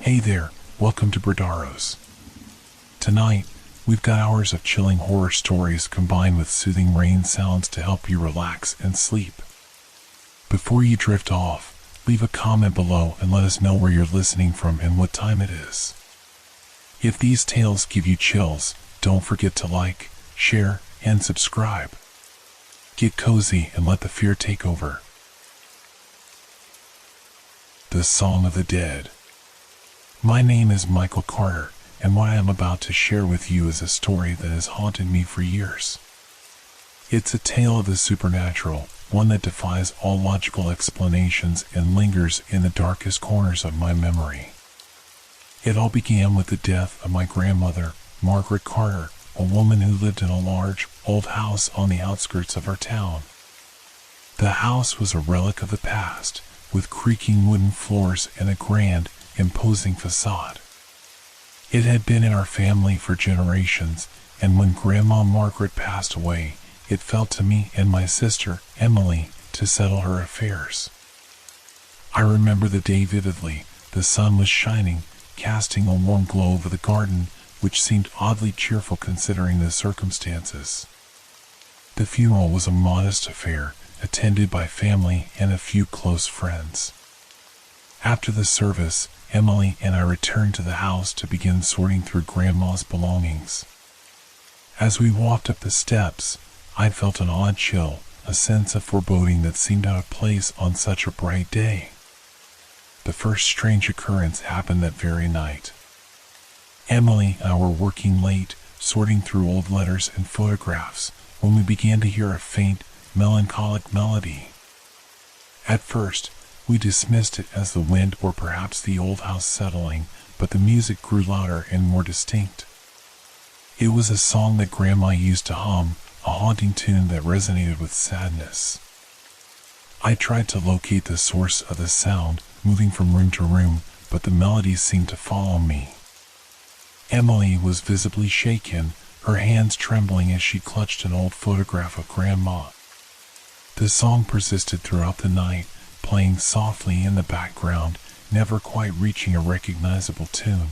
Hey there, welcome to Bradaros. Tonight, we've got hours of chilling horror stories combined with soothing rain sounds to help you relax and sleep. Before you drift off, leave a comment below and let us know where you're listening from and what time it is. If these tales give you chills, don't forget to like, share, and subscribe. Get cozy and let the fear take over. The Song of the Dead. My name is Michael Carter, and what I am about to share with you is a story that has haunted me for years. It's a tale of the supernatural, one that defies all logical explanations and lingers in the darkest corners of my memory. It all began with the death of my grandmother, Margaret Carter, a woman who lived in a large, old house on the outskirts of our town. The house was a relic of the past, with creaking wooden floors and a grand, imposing facade. It had been in our family for generations, and when Grandma Margaret passed away, it fell to me and my sister, Emily, to settle her affairs. I remember the day vividly. The sun was shining, casting a warm glow over the garden, which seemed oddly cheerful considering the circumstances. The funeral was a modest affair, attended by family and a few close friends. After the service, Emily and I returned to the house to begin sorting through Grandma's belongings. As we walked up the steps, I felt an odd chill, a sense of foreboding that seemed out of place on such a bright day. The first strange occurrence happened that very night. Emily and I were working late, sorting through old letters and photographs, when we began to hear a faint, melancholic melody. At first, we dismissed it as the wind or perhaps the old house settling, but the music grew louder and more distinct. It was a song that Grandma used to hum, a haunting tune that resonated with sadness. I tried to locate the source of the sound, moving from room to room, but the melody seemed to follow me. Emily was visibly shaken, her hands trembling as she clutched an old photograph of Grandma. The song persisted throughout the night, playing softly in the background, never quite reaching a recognizable tune.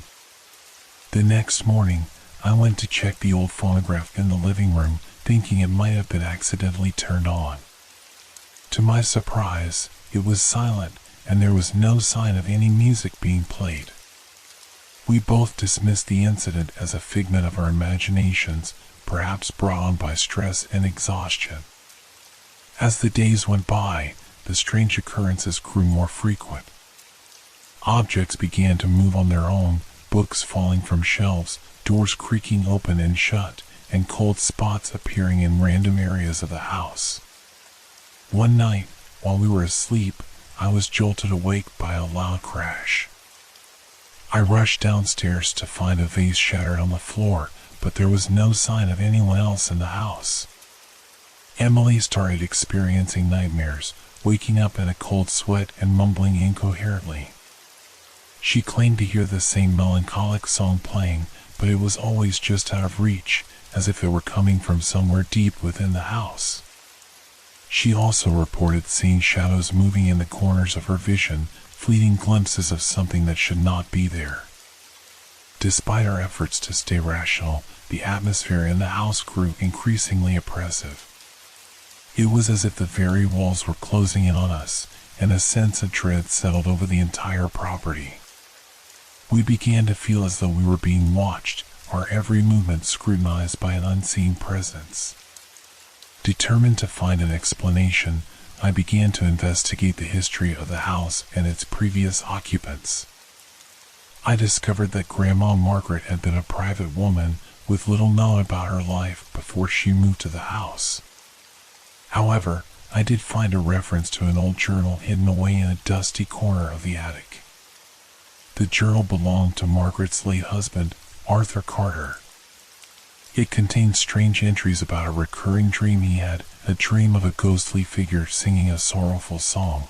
The next morning, I went to check the old phonograph in the living room, thinking it might have been accidentally turned on. To my surprise, it was silent, and there was no sign of any music being played. We both dismissed the incident as a figment of our imaginations, perhaps brought on by stress and exhaustion. As the days went by, the strange occurrences grew more frequent. Objects began to move on their own, books falling from shelves, doors creaking open and shut, and cold spots appearing in random areas of the house. One night, while we were asleep, I was jolted awake by a loud crash. I rushed downstairs to find a vase shattered on the floor, but there was no sign of anyone else in the house. Emily started experiencing nightmares, waking up in a cold sweat and mumbling incoherently. She claimed to hear the same melancholic song playing, but it was always just out of reach, as if it were coming from somewhere deep within the house. She also reported seeing shadows moving in the corners of her vision, fleeting glimpses of something that should not be there. Despite our efforts to stay rational, the atmosphere in the house grew increasingly oppressive. It was as if the very walls were closing in on us, and a sense of dread settled over the entire property. We began to feel as though we were being watched, our every movement scrutinized by an unseen presence. Determined to find an explanation, I began to investigate the history of the house and its previous occupants. I discovered that Grandma Margaret had been a private woman with little known about her life before she moved to the house. However, I did find a reference to an old journal hidden away in a dusty corner of the attic. The journal belonged to Margaret's late husband, Arthur Carter. It contained strange entries about a recurring dream he had, a dream of a ghostly figure singing a sorrowful song.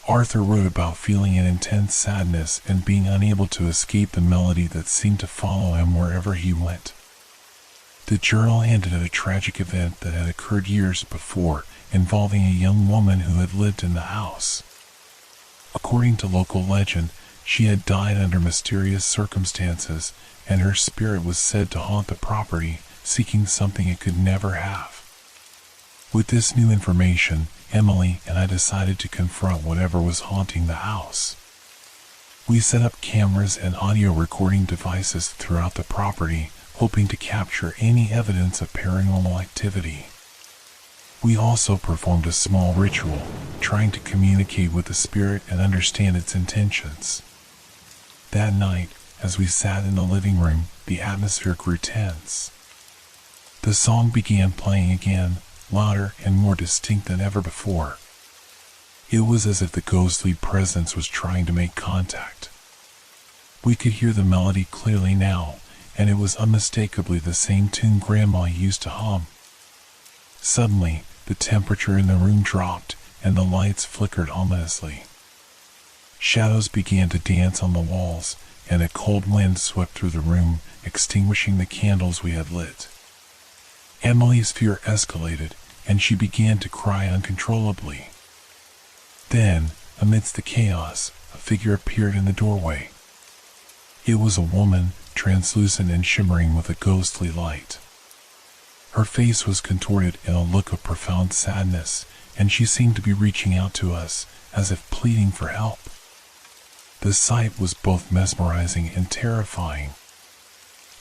Arthur wrote about feeling an intense sadness and being unable to escape the melody that seemed to follow him wherever he went. The journal hinted at a tragic event that had occurred years before, involving a young woman who had lived in the house. According According to local legend, she had died under mysterious circumstances, and her spirit was said to haunt the property, seeking something it could never have. With this new information, Emily and I decided to confront whatever was haunting the house. We set up cameras and audio recording devices throughout the property, hoping to capture any evidence of paranormal activity. We also performed a small ritual, trying to communicate with the spirit and understand its intentions. That night, as we sat in the living room, the atmosphere grew tense. The song began playing again, louder and more distinct than ever before. It was as if the ghostly presence was trying to make contact. We could hear the melody clearly now, and it was unmistakably the same tune Grandma used to hum. Suddenly, the temperature in the room dropped, and the lights flickered ominously. Shadows began to dance on the walls, and a cold wind swept through the room, extinguishing the candles we had lit. Emily's fear escalated, and she began to cry uncontrollably. Then, amidst the chaos, a figure appeared in the doorway. It was a woman, translucent and shimmering with a ghostly light. Her face was contorted in a look of profound sadness, and she seemed to be reaching out to us, as if pleading for help. The sight was both mesmerizing and terrifying.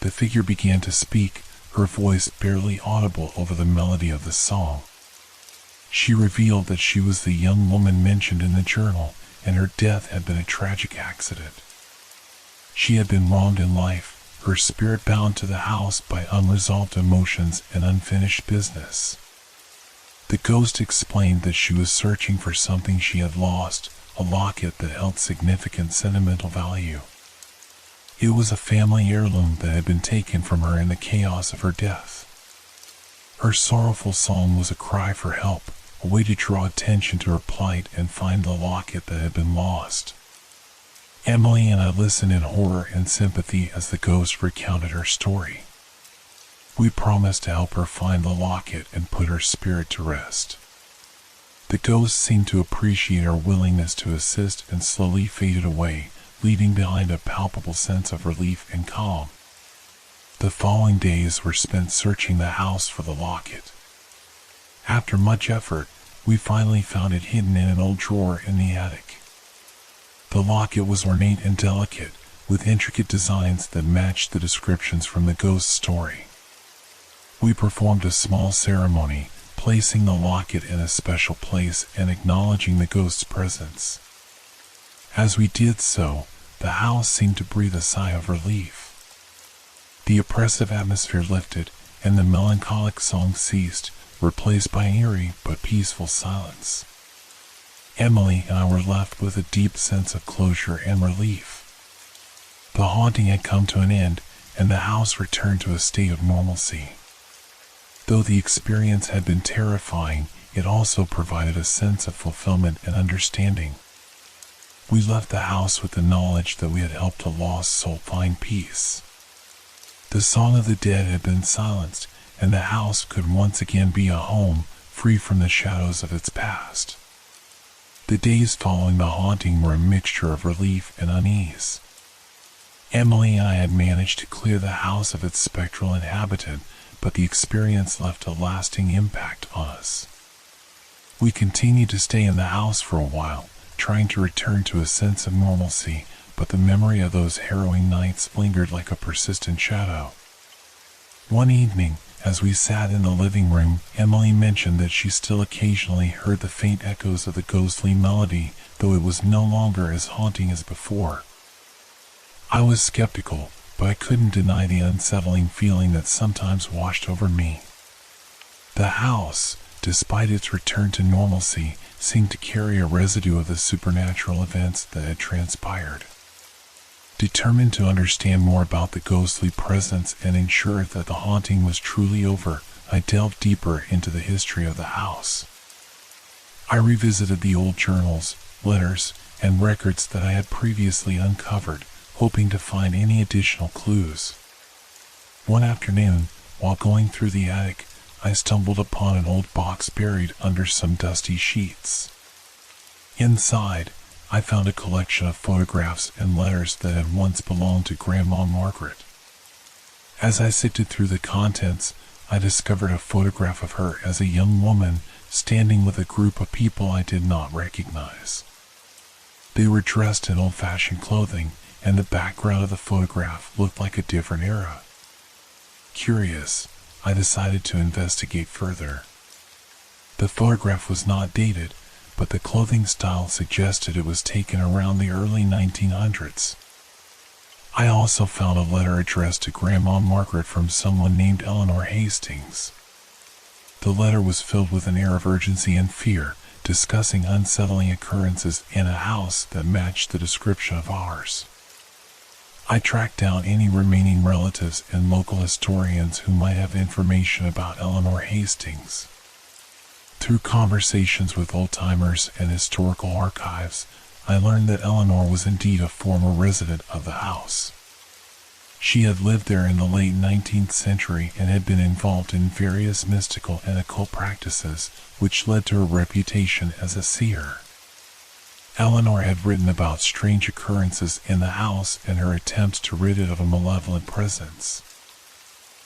The figure began to speak, her voice barely audible over the melody of the song. She revealed that she was the young woman mentioned in the journal, and her death had been a tragic accident. She had been wronged in life, her spirit bound to the house by unresolved emotions and unfinished business. The ghost explained that she was searching for something she had lost, a locket that held significant sentimental value. It was a family heirloom that had been taken from her in the chaos of her death. Her sorrowful song was a cry for help, a way to draw attention to her plight and find the locket that had been lost. Emily and I listened in horror and sympathy as the ghost recounted her story. We promised to help her find the locket and put her spirit to rest. The ghost seemed to appreciate our willingness to assist and slowly faded away, leaving behind a palpable sense of relief and calm. The following days were spent searching the house for the locket. After much effort, we finally found it hidden in an old drawer in the attic. The locket was ornate and delicate, with intricate designs that matched the descriptions from the ghost story. We performed a small ceremony, placing the locket in a special place and acknowledging the ghost's presence. As we did so, the house seemed to breathe a sigh of relief. The oppressive atmosphere lifted, and the melancholic song ceased, replaced by eerie but peaceful silence. Emily and I were left with a deep sense of closure and relief. The haunting had come to an end, and the house returned to a state of normalcy. Though the experience had been terrifying, it also provided a sense of fulfillment and understanding. We left the house with the knowledge that we had helped a lost soul find peace. The song of the dead had been silenced, and the house could once again be a home, free from the shadows of its past. The days following the haunting were a mixture of relief and unease. Emily and I had managed to clear the house of its spectral inhabitant, but the experience left a lasting impact on us. We continued to stay in the house for a while, trying to return to a sense of normalcy, but the memory of those harrowing nights lingered like a persistent shadow. One evening, as we sat in the living room, Emily mentioned that she still occasionally heard the faint echoes of the ghostly melody, though it was no longer as haunting as before. I was skeptical, but I couldn't deny the unsettling feeling that sometimes washed over me. The house, despite its return to normalcy, seemed to carry a residue of the supernatural events that had transpired. Determined to understand more about the ghostly presence and ensure that the haunting was truly over, I delved deeper into the history of the house. I revisited the old journals, letters, and records that I had previously uncovered, hoping to find any additional clues. One afternoon, while going through the attic, I stumbled upon an old box buried under some dusty sheets. Inside, I found a collection of photographs and letters that had once belonged to Grandma Margaret. As I sifted through the contents, I discovered a photograph of her as a young woman standing with a group of people I did not recognize. They were dressed in old-fashioned clothing, and the background of the photograph looked like a different era. Curious, I decided to investigate further. The photograph was not dated, but the clothing style suggested it was taken around the early 1900s. I also found a letter addressed to Grandma Margaret from someone named Eleanor Hastings. The letter was filled with an air of urgency and fear, discussing unsettling occurrences in a house that matched the description of ours. I tracked down any remaining relatives and local historians who might have information about Eleanor Hastings. Through conversations with old-timers and historical archives, I learned that Eleanor was indeed a former resident of the house. She had lived there in the late 19th century and had been involved in various mystical and occult practices, which led to her reputation as a seer. Eleanor had written about strange occurrences in the house and her attempts to rid it of a malevolent presence.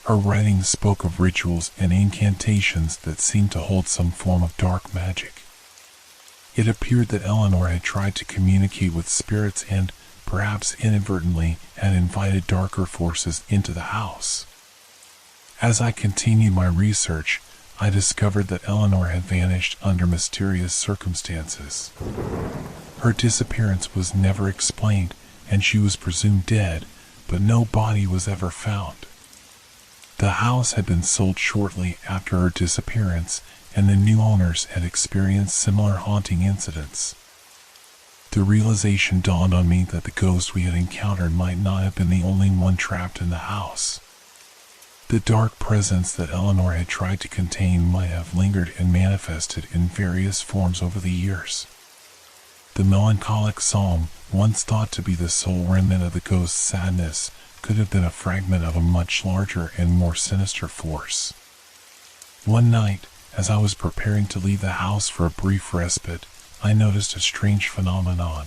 Her writings spoke of rituals and incantations that seemed to hold some form of dark magic. It appeared that Eleanor had tried to communicate with spirits and, perhaps inadvertently, had invited darker forces into the house. As I continued my research, I discovered that Eleanor had vanished under mysterious circumstances. Her disappearance was never explained, and she was presumed dead, but no body was ever found. The house had been sold shortly after her disappearance, and the new owners had experienced similar haunting incidents. The realization dawned on me that the ghost we had encountered might not have been the only one trapped in the house. The dark presence that Eleanor had tried to contain might have lingered and manifested in various forms over the years. The melancholic psalm, once thought to be the sole remnant of the ghost's sadness, could have been a fragment of a much larger and more sinister force. One night, as I was preparing to leave the house for a brief respite, I noticed a strange phenomenon.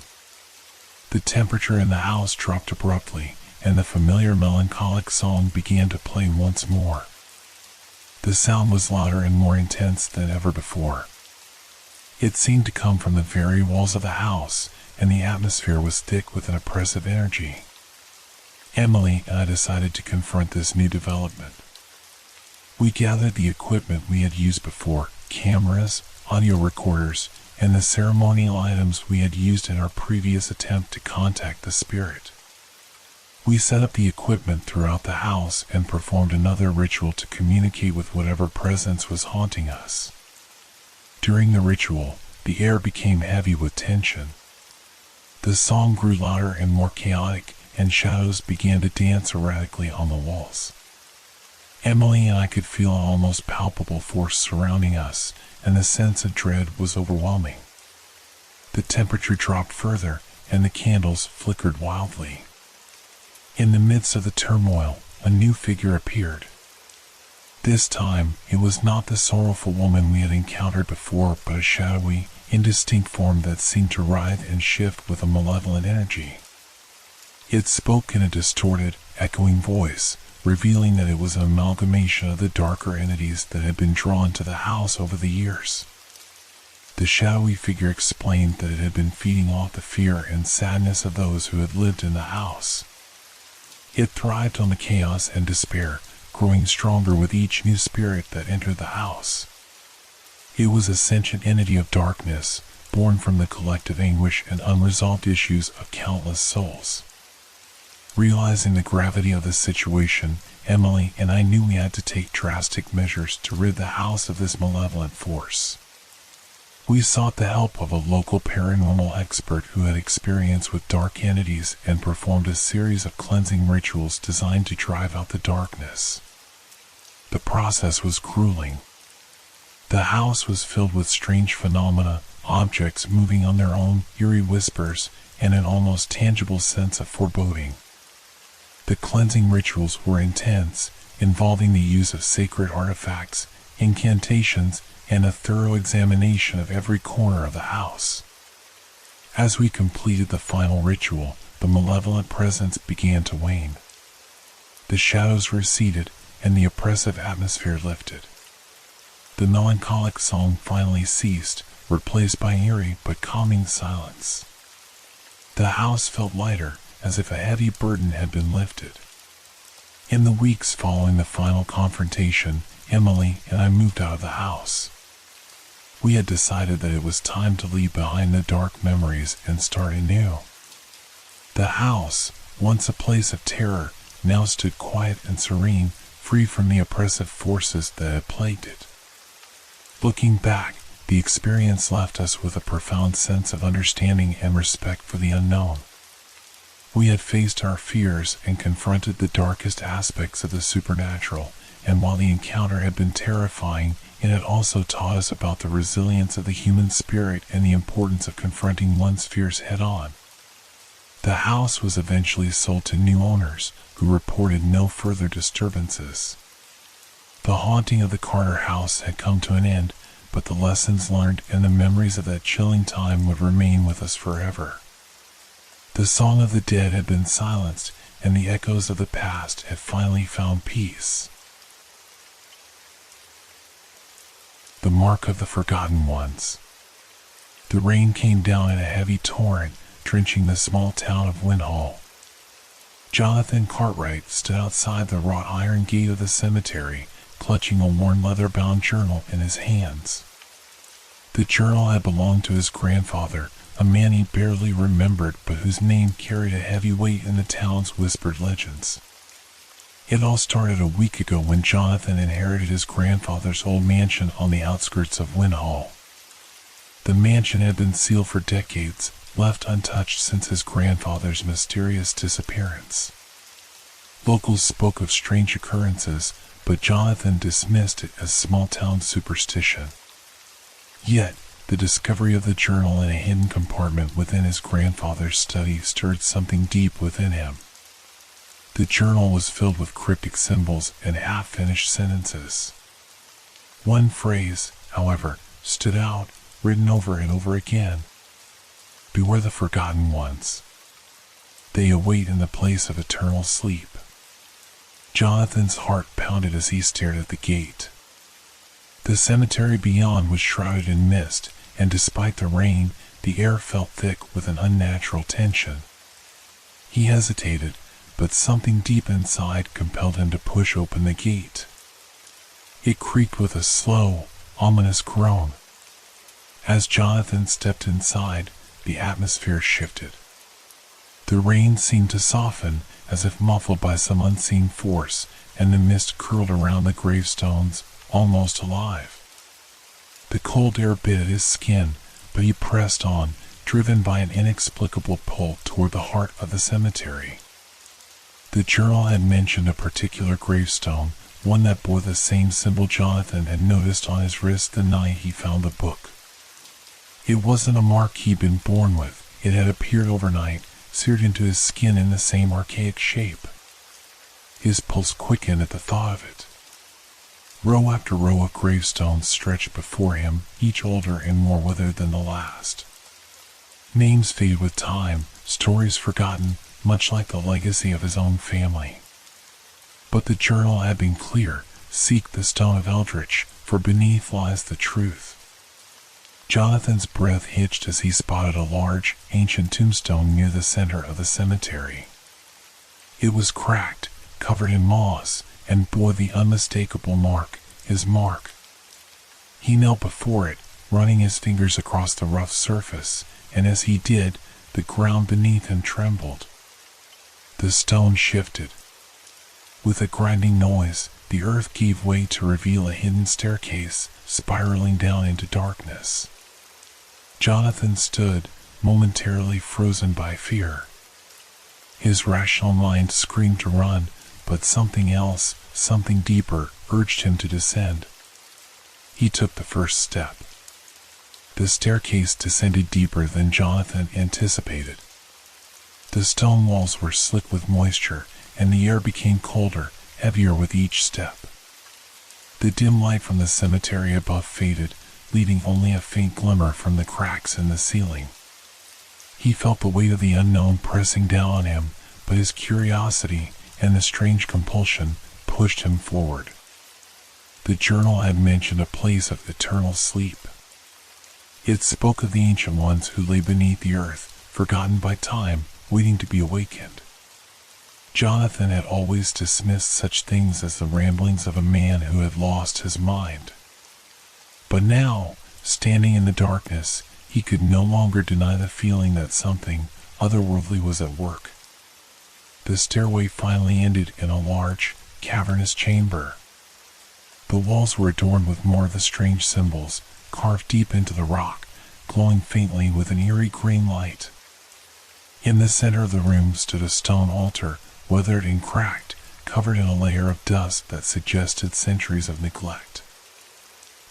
The temperature in the house dropped abruptly, and the familiar melancholic song began to play once more. The sound was louder and more intense than ever before. It seemed to come from the very walls of the house, and the atmosphere was thick with an oppressive energy. Emily and I decided to confront this new development. We gathered the equipment we had used before, cameras, audio recorders, and the ceremonial items we had used in our previous attempt to contact the spirit. We set up the equipment throughout the house and performed another ritual to communicate with whatever presence was haunting us. During the ritual, the air became heavy with tension. The song grew louder and more chaotic, and shadows began to dance erratically on the walls. Emily and I could feel an almost palpable force surrounding us, and the sense of dread was overwhelming. The temperature dropped further, and the candles flickered wildly. In the midst of the turmoil, a new figure appeared. This time, it was not the sorrowful woman we had encountered before, but a shadowy, indistinct form that seemed to writhe and shift with a malevolent energy. It spoke in a distorted, echoing voice, revealing that it was an amalgamation of the darker entities that had been drawn to the house over the years. The shadowy figure explained that it had been feeding off the fear and sadness of those who had lived in the house. It thrived on the chaos and despair, growing stronger with each new spirit that entered the house. It was a sentient entity of darkness, born from the collective anguish and unresolved issues of countless souls. Realizing the gravity of the situation, Emily and I knew we had to take drastic measures to rid the house of this malevolent force. We sought the help of a local paranormal expert who had experience with dark entities and performed a series of cleansing rituals designed to drive out the darkness. The process was grueling. The house was filled with strange phenomena, objects moving on their own, eerie whispers, and an almost tangible sense of foreboding. The cleansing rituals were intense, involving the use of sacred artifacts, incantations, and a thorough examination of every corner of the house. As we completed the final ritual, the malevolent presence began to wane. The shadows receded, and the oppressive atmosphere lifted. The melancholic song finally ceased, replaced by eerie but calming silence. The house felt lighter, as if a heavy burden had been lifted. In the weeks following the final confrontation, Emily and I moved out of the house. We had decided that it was time to leave behind the dark memories and start anew. The house, once a place of terror, now stood quiet and serene, free from the oppressive forces that had plagued it. Looking back, the experience left us with a profound sense of understanding and respect for the unknown. We had faced our fears and confronted the darkest aspects of the supernatural, and while the encounter had been terrifying, it had also taught us about the resilience of the human spirit and the importance of confronting one's fears head-on. The house was eventually sold to new owners, who reported no further disturbances. The haunting of the Carter house had come to an end, but the lessons learned and the memories of that chilling time would remain with us forever. The song of the dead had been silenced, and the echoes of the past had finally found peace. The mark of the forgotten ones. The rain came down in a heavy torrent, drenching the small town of Winhall. Jonathan Cartwright stood outside the wrought iron gate of the cemetery, clutching a worn leather-bound journal in his hands. The journal had belonged to his grandfather, a man he barely remembered but whose name carried a heavy weight in the town's whispered legends. It all started a week ago when Jonathan inherited his grandfather's old mansion on the outskirts of Winhall. The mansion had been sealed for decades, left untouched since his grandfather's mysterious disappearance. Locals spoke of strange occurrences, but Jonathan dismissed it as small-town superstition. Yet, the discovery of the journal in a hidden compartment within his grandfather's study stirred something deep within him. The journal was filled with cryptic symbols and half-finished sentences. One phrase, however, stood out, written over and over again. "Beware the forgotten ones. They await in the place of eternal sleep." Jonathan's heart pounded as he stared at the gate. The cemetery beyond was shrouded in mist, and despite the rain, the air felt thick with an unnatural tension. He hesitated, but something deep inside compelled him to push open the gate. It creaked with a slow, ominous groan. As Jonathan stepped inside, the atmosphere shifted. The rain seemed to soften, as if muffled by some unseen force, and the mist curled around the gravestones, almost alive. The cold air bit at his skin, but he pressed on, driven by an inexplicable pull toward the heart of the cemetery. The journal had mentioned a particular gravestone, one that bore the same symbol Jonathan had noticed on his wrist the night he found the book. It wasn't a mark he'd been born with, it had appeared overnight, seared into his skin in the same archaic shape. His pulse quickened at the thought of it. Row after row of gravestones stretched before him, each older and more withered than the last. Names faded with time, stories forgotten, much like the legacy of his own family. But the journal had been clear: seek the stone of Eldritch, for beneath lies the truth. Jonathan's breath hitched as he spotted a large, ancient tombstone near the center of the cemetery. It was cracked, covered in moss, and bore the unmistakable mark, his mark. He knelt before it, running his fingers across the rough surface, and as he did, the ground beneath him trembled. The stone shifted. With a grinding noise, the earth gave way to reveal a hidden staircase, spiraling down into darkness. Jonathan stood, momentarily frozen by fear. His rational mind screamed to run, but something else, something deeper, urged him to descend. He took the first step. The staircase descended deeper than Jonathan anticipated. The stone walls were slick with moisture, and the air became colder, heavier with each step. The dim light from the cemetery above faded, leaving only a faint glimmer from the cracks in the ceiling. He felt the weight of the unknown pressing down on him, but his curiosity and the strange compulsion pushed him forward. The journal had mentioned a place of eternal sleep. It spoke of the ancient ones who lay beneath the earth, forgotten by time, waiting to be awakened. Jonathan had always dismissed such things as the ramblings of a man who had lost his mind. But now, standing in the darkness, he could no longer deny the feeling that something otherworldly was at work. The stairway finally ended in a large, cavernous chamber. The walls were adorned with more of the strange symbols, carved deep into the rock, glowing faintly with an eerie green light. In the center of the room stood a stone altar, weathered and cracked, covered in a layer of dust that suggested centuries of neglect.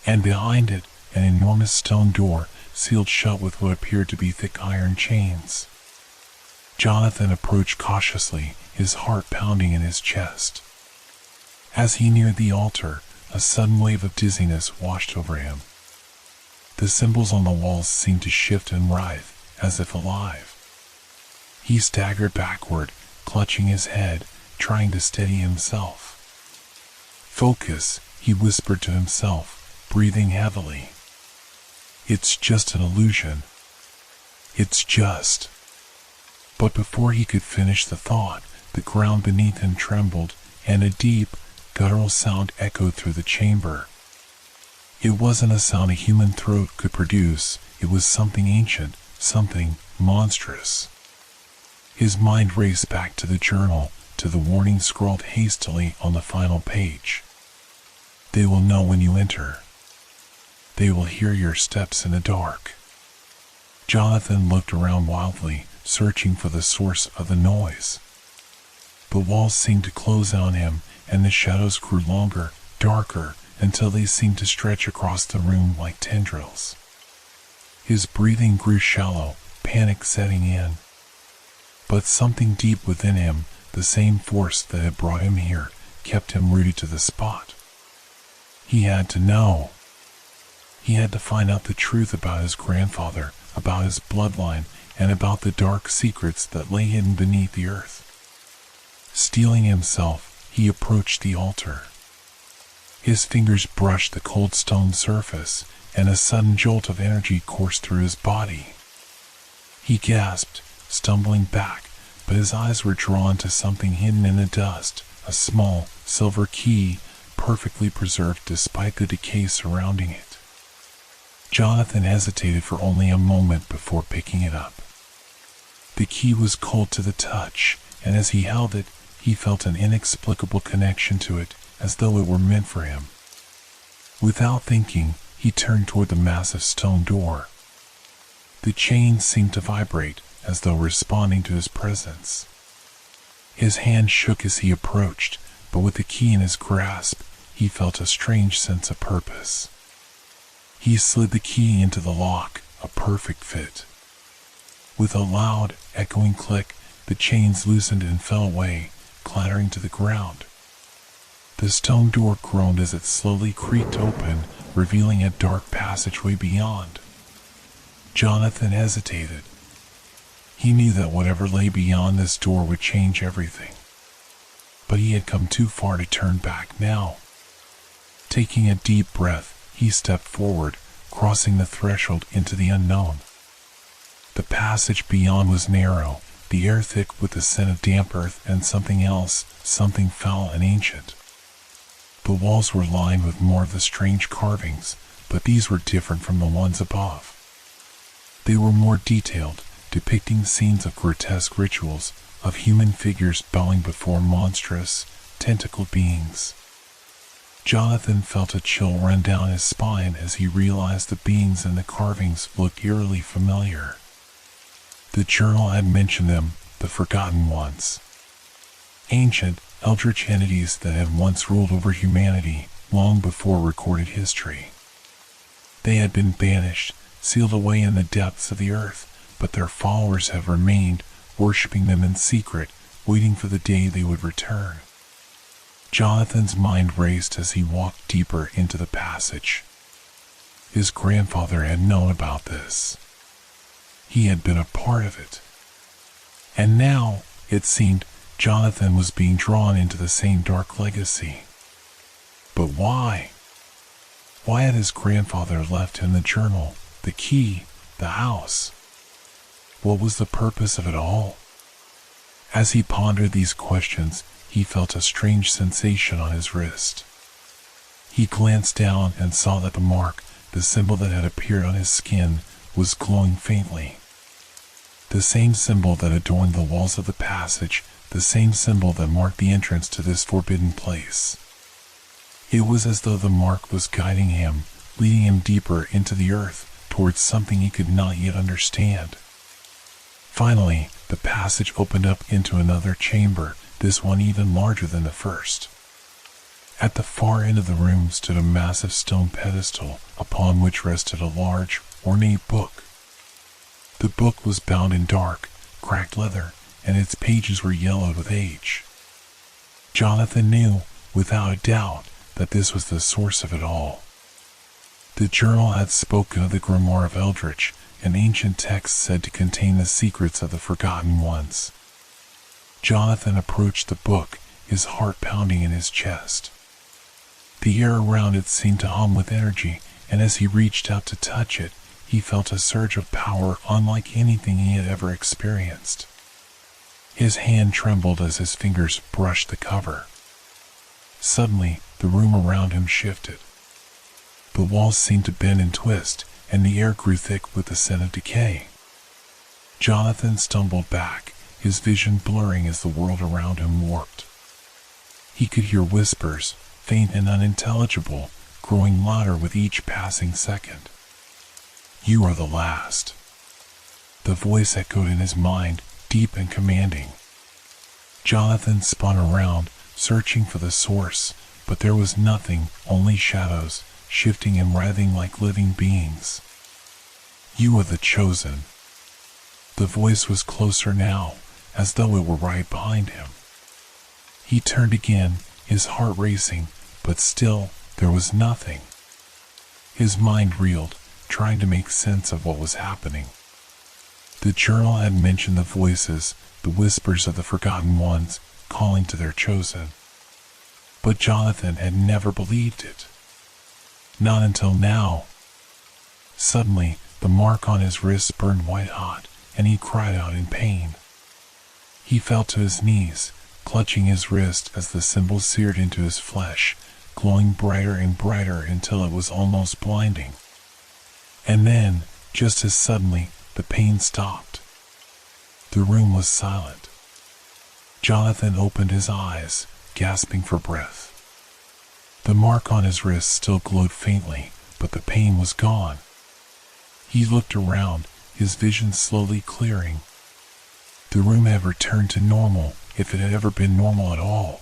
And behind it, an enormous stone door, sealed shut with what appeared to be thick iron chains. Jonathan approached cautiously, his heart pounding in his chest. As he neared the altar, a sudden wave of dizziness washed over him. The symbols on the walls seemed to shift and writhe, as if alive. He staggered backward, clutching his head, trying to steady himself. "Focus," he whispered to himself, breathing heavily. "It's just an illusion. It's just..." But before he could finish the thought, the ground beneath him trembled, and a deep, guttural sound echoed through the chamber. It wasn't a sound a human throat could produce, it was something ancient, something monstrous. His mind raced back to the journal, to the warning scrawled hastily on the final page. "They will know when you enter. They will hear your steps in the dark." Jonathan looked around wildly, searching for the source of the noise. The walls seemed to close on him, and the shadows grew longer, darker, until they seemed to stretch across the room like tendrils. His breathing grew shallow, panic setting in. But something deep within him, the same force that had brought him here, kept him rooted to the spot. He had to know. He had to find out the truth about his grandfather, about his bloodline, and about the dark secrets that lay hidden beneath the earth. Steeling himself, he approached the altar. His fingers brushed the cold stone surface, and a sudden jolt of energy coursed through his body. He gasped, stumbling back, but his eyes were drawn to something hidden in the dust, a small, silver key, perfectly preserved despite the decay surrounding it. Jonathan hesitated for only a moment before picking it up. The key was cold to the touch, and as he held it, he felt an inexplicable connection to it, as though it were meant for him. Without thinking, he turned toward the massive stone door. The chains seemed to vibrate, as though responding to his presence. His hand shook as he approached, but with the key in his grasp, he felt a strange sense of purpose. He slid the key into the lock, a perfect fit. With a loud, echoing click, the chains loosened and fell away, clattering to the ground. The stone door groaned as it slowly creaked open, revealing a dark passageway beyond. Jonathan hesitated. He knew that whatever lay beyond this door would change everything. But he had come too far to turn back now. Taking a deep breath, he stepped forward, crossing the threshold into the unknown. The passage beyond was narrow, the air thick with the scent of damp earth and something else, something foul and ancient. The walls were lined with more of the strange carvings, but these were different from the ones above. They were more detailed, depicting scenes of grotesque rituals, of human figures bowing before monstrous, tentacled beings. Jonathan felt a chill run down his spine as he realized the beings in the carvings looked eerily familiar. The journal had mentioned them, the forgotten ones. Ancient, eldritch entities that had once ruled over humanity, long before recorded history. They had been banished, sealed away in the depths of the earth, but their followers have remained, worshipping them in secret, waiting for the day they would return. Jonathan's mind raced as he walked deeper into the passage. His grandfather had known about this. He had been a part of it. And now, it seemed, Jonathan was being drawn into the same dark legacy. But why? Why had his grandfather left him the journal, the key, the house? What was the purpose of it all? As he pondered these questions, he felt a strange sensation on his wrist. He glanced down and saw that the mark, the symbol that had appeared on his skin, was glowing faintly. The same symbol that adorned the walls of the passage, the same symbol that marked the entrance to this forbidden place. It was as though the mark was guiding him, leading him deeper into the earth, towards something he could not yet understand. Finally, the passage opened up into another chamber, this one even larger than the first. At the far end of the room stood a massive stone pedestal, upon which rested a large, ornate book. The book was bound in dark, cracked leather, and its pages were yellowed with age. Jonathan knew, without a doubt, that this was the source of it all. The journal had spoken of the Grimoire of Eldritch, an ancient text said to contain the secrets of the Forgotten Ones. Jonathan approached the book, his heart pounding in his chest. The air around it seemed to hum with energy, and as he reached out to touch it, he felt a surge of power unlike anything he had ever experienced. His hand trembled as his fingers brushed the cover. Suddenly, the room around him shifted. The walls seemed to bend and twist, and the air grew thick with the scent of decay. Jonathan stumbled back, his vision blurring as the world around him warped. He could hear whispers, faint and unintelligible, growing louder with each passing second. "You are the last." The voice echoed in his mind, deep and commanding. Jonathan spun around, searching for the source, but there was nothing, only shadows, shifting and writhing like living beings. "You are the chosen." The voice was closer now, as though it were right behind him. He turned again, his heart racing, but still, there was nothing. His mind reeled, trying to make sense of what was happening. The journal had mentioned the voices, the whispers of the Forgotten Ones, calling to their chosen. But Jonathan had never believed it. Not until now. Suddenly, the mark on his wrist burned white hot, and he cried out in pain. He fell to his knees, clutching his wrist as the symbol seared into his flesh, glowing brighter and brighter until it was almost blinding. And then, just as suddenly, the pain stopped. The room was silent. Jonathan opened his eyes, gasping for breath. The mark on his wrist still glowed faintly, but the pain was gone. He looked around, his vision slowly clearing. The room had returned to normal, if it had ever been normal at all.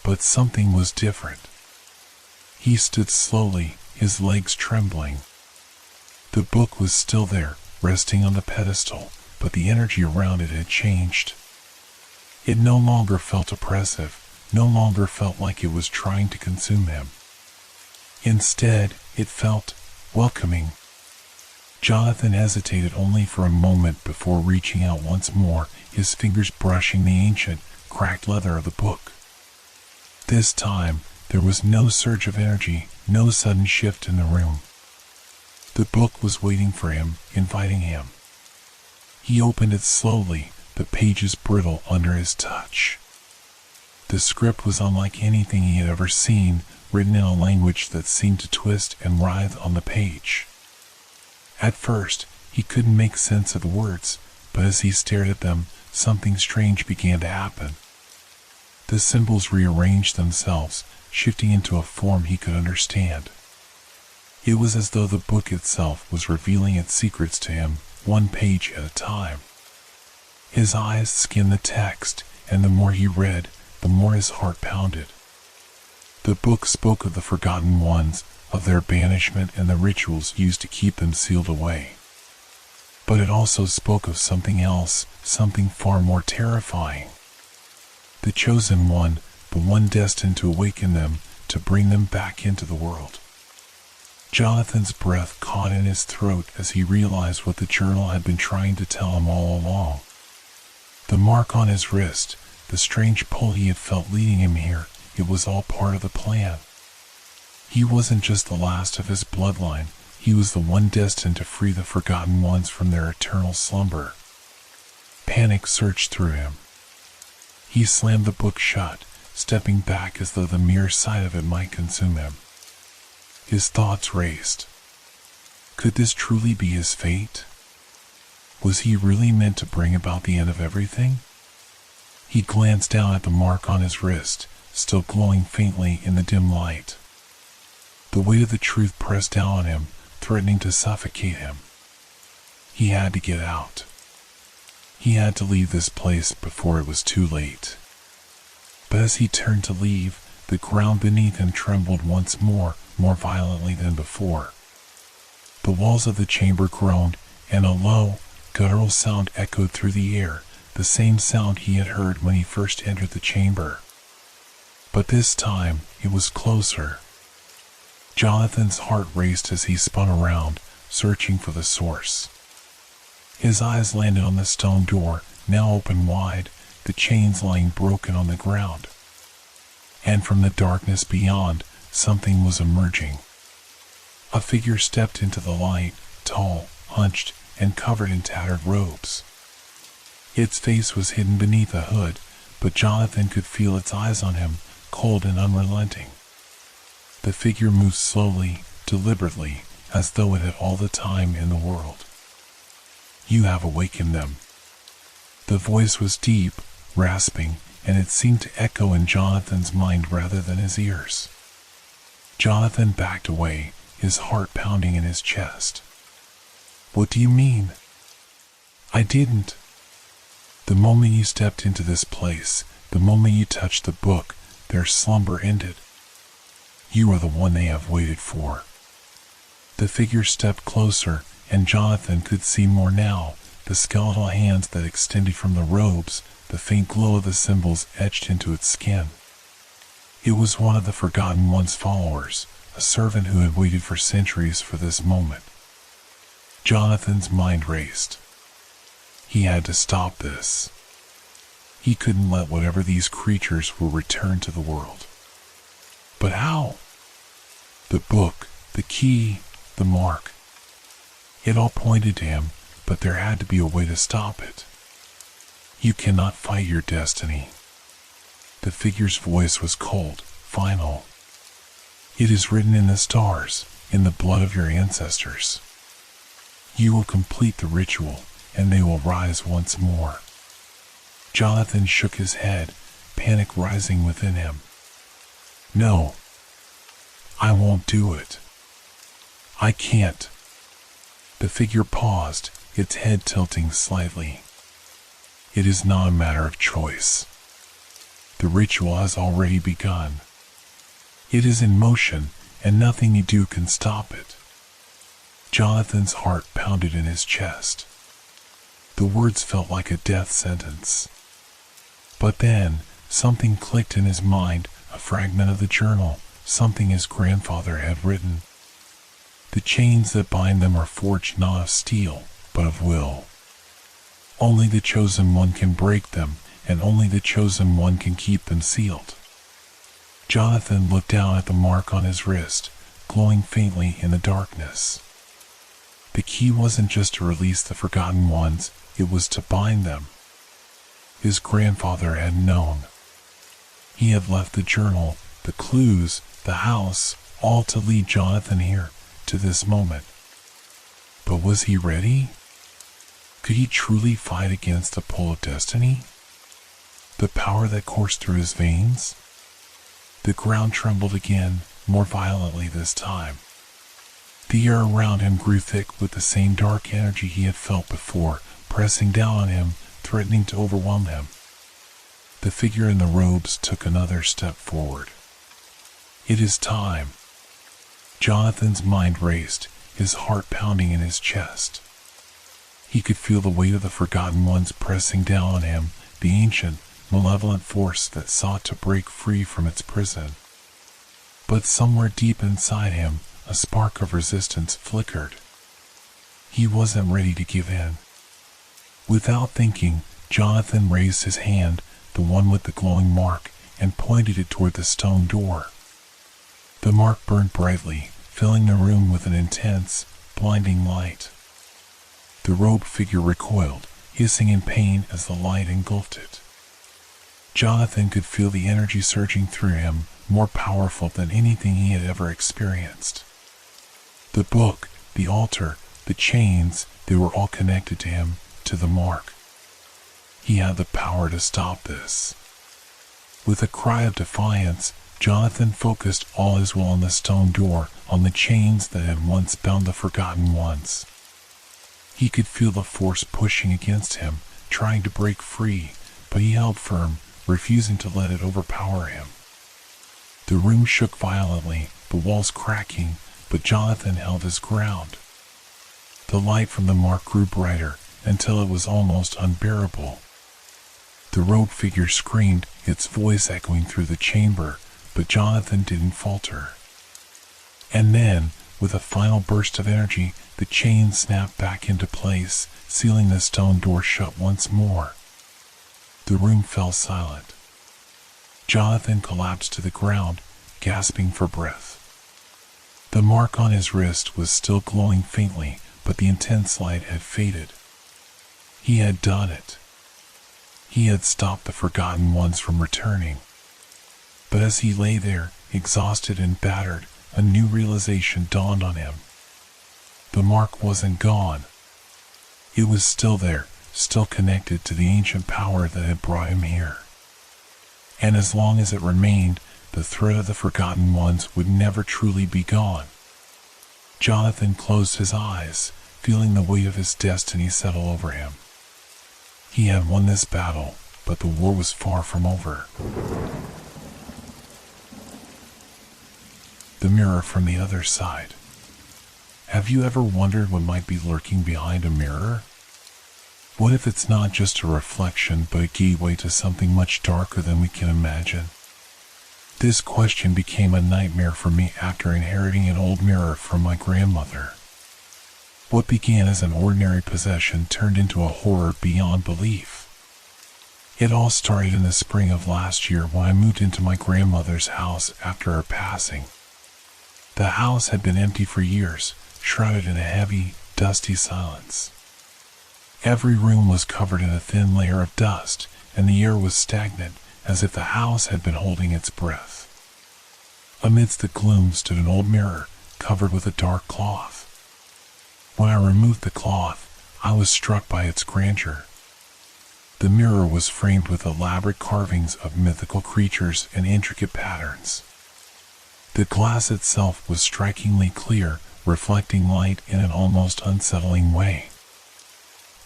But something was different. He stood slowly, his legs trembling. The book was still there, resting on the pedestal, but the energy around it had changed. It no longer felt oppressive, no longer felt like it was trying to consume him. Instead, it felt welcoming. Jonathan hesitated only for a moment before reaching out once more, his fingers brushing the ancient, cracked leather of the book. This time, there was no surge of energy, no sudden shift in the room. The book was waiting for him, inviting him. He opened it slowly, the pages brittle under his touch. The script was unlike anything he had ever seen, written in a language that seemed to twist and writhe on the page. At first, he couldn't make sense of the words, but as he stared at them, something strange began to happen. The symbols rearranged themselves, shifting into a form he could understand. It was as though the book itself was revealing its secrets to him, one page at a time. His eyes skimmed the text, and the more he read, the more his heart pounded. The book spoke of the Forgotten Ones, of their banishment and the rituals used to keep them sealed away. But it also spoke of something else, something far more terrifying. The chosen one, the one destined to awaken them, to bring them back into the world. Jonathan's breath caught in his throat as he realized what the journal had been trying to tell him all along. The mark on his wrist, the strange pull he had felt leading him here, it was all part of the plan. He wasn't just the last of his bloodline, he was the one destined to free the Forgotten Ones from their eternal slumber. Panic surged through him. He slammed the book shut, stepping back as though the mere sight of it might consume him. His thoughts raced. Could this truly be his fate? Was he really meant to bring about the end of everything? He glanced down at the mark on his wrist, still glowing faintly in the dim light. The weight of the truth pressed down on him, threatening to suffocate him. He had to get out. He had to leave this place before it was too late. But as he turned to leave, the ground beneath him trembled once more violently than before. The walls of the chamber groaned, and a low, guttural sound echoed through the air, the same sound he had heard when he first entered the chamber. But this time, it was closer. Jonathan's heart raced as he spun around, searching for the source. His eyes landed on the stone door, now open wide, the chains lying broken on the ground. And from the darkness beyond, something was emerging. A figure stepped into the light, tall, hunched, and covered in tattered robes. Its face was hidden beneath a hood, but Jonathan could feel its eyes on him, cold and unrelenting. The figure moved slowly, deliberately, as though it had all the time in the world. "You have awakened them." The voice was deep, rasping, and it seemed to echo in Jonathan's mind rather than his ears. Jonathan backed away, his heart pounding in his chest. "What do you mean?" "I didn't. The moment you stepped into this place, the moment you touched the book, their slumber ended. You are the one they have waited for." The figure stepped closer, and Jonathan could see more now, the skeletal hands that extended from the robes, the faint glow of the symbols etched into its skin. It was one of the Forgotten One's followers, a servant who had waited for centuries for this moment. Jonathan's mind raced. He had to stop this. He couldn't let whatever these creatures were return to the world. But how? The book, the key, the mark. It all pointed to him, but there had to be a way to stop it. "You cannot fight your destiny." The figure's voice was cold, final. "It is written in the stars, in the blood of your ancestors. You will complete the ritual, and they will rise once more." Jonathan shook his head, panic rising within him. "No. I won't do it. I can't." The figure paused, its head tilting slightly. "It is not a matter of choice. The ritual has already begun. It is in motion, and nothing you do can stop it." Jonathan's heart pounded in his chest. The words felt like a death sentence. But then, something clicked in his mind, a fragment of the journal, something his grandfather had written. "The chains that bind them are forged not of steel, but of will. Only the chosen one can break them, and only the chosen one can keep them sealed." Jonathan looked down at the mark on his wrist, glowing faintly in the darkness. The key wasn't just to release the Forgotten Ones, it was to bind them. His grandfather had known. He had left the journal, the clues, the house, all to lead Jonathan here, to this moment. But was he ready? Could he truly fight against the pull of destiny? The power that coursed through his veins? The ground trembled again, more violently this time. The air around him grew thick with the same dark energy he had felt before, pressing down on him, threatening to overwhelm him. The figure in the robes took another step forward. "It is time." Jonathan's mind raced, his heart pounding in his chest. He could feel the weight of the Forgotten Ones pressing down on him, the ancient, malevolent force that sought to break free from its prison. But somewhere deep inside him, a spark of resistance flickered. He wasn't ready to give in. Without thinking, Jonathan raised his hand, the one with the glowing mark, and pointed it toward the stone door. The mark burned brightly, filling the room with an intense, blinding light. The robed figure recoiled, hissing in pain as the light engulfed it. Jonathan could feel the energy surging through him, more powerful than anything he had ever experienced. The book, the altar, the chains, they were all connected to him, to the mark. He had the power to stop this. With a cry of defiance, Jonathan focused all his will on the stone door, on the chains that had once bound the forgotten ones. He could feel the force pushing against him, trying to break free, but he held firm, refusing to let it overpower him. The room shook violently, the walls cracking, but Jonathan held his ground. The light from the mark grew brighter, until it was almost unbearable. The robed figure screamed, its voice echoing through the chamber, but Jonathan didn't falter. And then, with a final burst of energy, the chain snapped back into place, sealing the stone door shut once more. The room fell silent. Jonathan collapsed to the ground, gasping for breath. The mark on his wrist was still glowing faintly, but the intense light had faded. He had done it. He had stopped the forgotten ones from returning. But as he lay there, exhausted and battered, a new realization dawned on him. The mark wasn't gone. It was still there, still connected to the ancient power that had brought him here. And as long as it remained, the threat of the forgotten ones would never truly be gone. Jonathan closed his eyes, feeling the weight of his destiny settle over him. He had won this battle, but the war was far from over. The mirror from the other side. Have you ever wondered what might be lurking behind a mirror? What if it's not just a reflection, but a gateway to something much darker than we can imagine? This question became a nightmare for me after inheriting an old mirror from my grandmother. What began as an ordinary possession turned into a horror beyond belief. It all started in the spring of last year when I moved into my grandmother's house after her passing. The house had been empty for years, shrouded in a heavy, dusty silence. Every room was covered in a thin layer of dust, and the air was stagnant, as if the house had been holding its breath. Amidst the gloom stood an old mirror, covered with a dark cloth. When I removed the cloth, I was struck by its grandeur. The mirror was framed with elaborate carvings of mythical creatures and intricate patterns. The glass itself was strikingly clear, reflecting light in an almost unsettling way.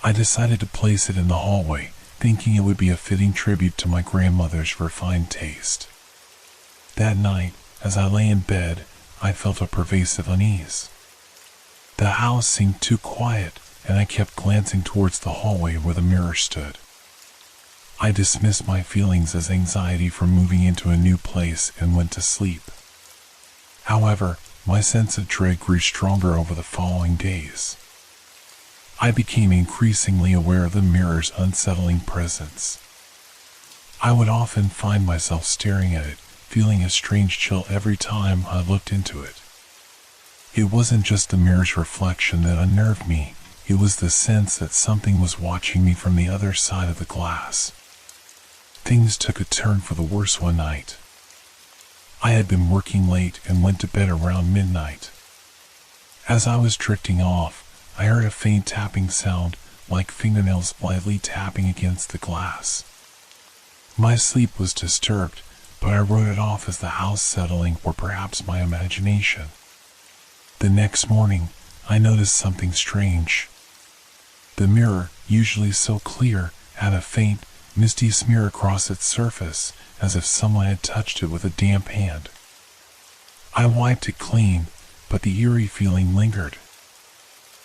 I decided to place it in the hallway, thinking it would be a fitting tribute to my grandmother's refined taste. That night, as I lay in bed, I felt a pervasive unease. The house seemed too quiet, and I kept glancing towards the hallway where the mirror stood. I dismissed my feelings as anxiety from moving into a new place and went to sleep. However, my sense of dread grew stronger over the following days. I became increasingly aware of the mirror's unsettling presence. I would often find myself staring at it, feeling a strange chill every time I looked into it. It wasn't just the mirror's reflection that unnerved me, it was the sense that something was watching me from the other side of the glass. Things took a turn for the worse one night. I had been working late and went to bed around midnight. As I was drifting off, I heard a faint tapping sound, like fingernails lightly tapping against the glass. My sleep was disturbed, but I wrote it off as the house settling or perhaps my imagination. The next morning, I noticed something strange. The mirror, usually so clear, had a faint, misty smear across its surface, as if someone had touched it with a damp hand. I wiped it clean, but the eerie feeling lingered.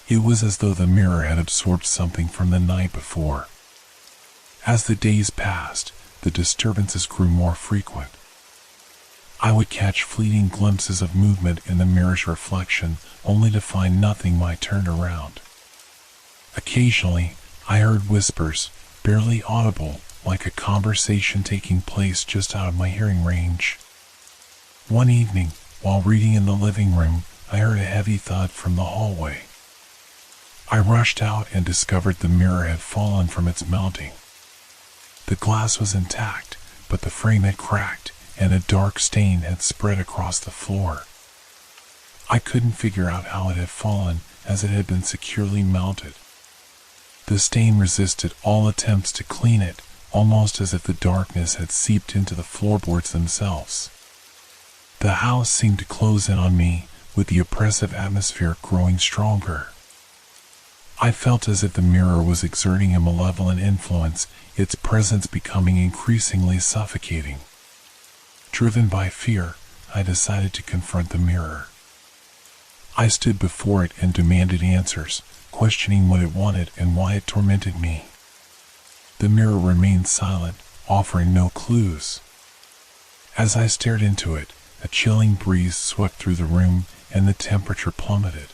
It was as though the mirror had absorbed something from the night before. As the days passed, the disturbances grew more frequent. I would catch fleeting glimpses of movement in the mirror's reflection, only to find nothing when I turned around. Occasionally, I heard whispers, barely audible, like a conversation taking place just out of my hearing range. One evening, while reading in the living room, I heard a heavy thud from the hallway. I rushed out and discovered the mirror had fallen from its mounting. The glass was intact, but the frame had cracked, and a dark stain had spread across the floor. I couldn't figure out how it had fallen, as it had been securely mounted. The stain resisted all attempts to clean it, almost as if the darkness had seeped into the floorboards themselves. The house seemed to close in on me, with the oppressive atmosphere growing stronger. I felt as if the mirror was exerting a malevolent influence, its presence becoming increasingly suffocating. Driven by fear, I decided to confront the mirror. I stood before it and demanded answers, questioning what it wanted and why it tormented me. The mirror remained silent, offering no clues. As I stared into it, a chilling breeze swept through the room and the temperature plummeted.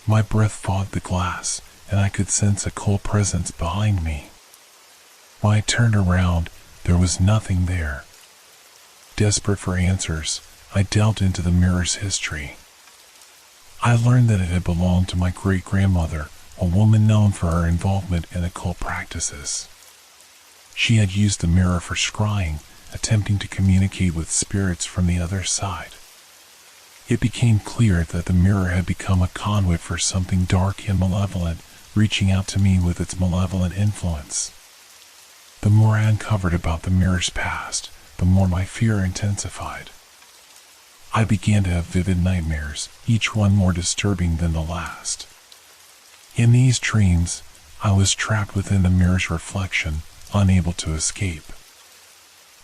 My breath fogged the glass, and I could sense a cold presence behind me. When I turned around, there was nothing there. Desperate for answers, I delved into the mirror's history. I learned that it had belonged to my great-grandmother, a woman known for her involvement in occult practices. She had used the mirror for scrying, attempting to communicate with spirits from the other side. It became clear that the mirror had become a conduit for something dark and malevolent, reaching out to me with its malevolent influence. The more I uncovered about the mirror's past, the more my fear intensified. I began to have vivid nightmares, each one more disturbing than the last. In these dreams, I was trapped within the mirror's reflection, unable to escape.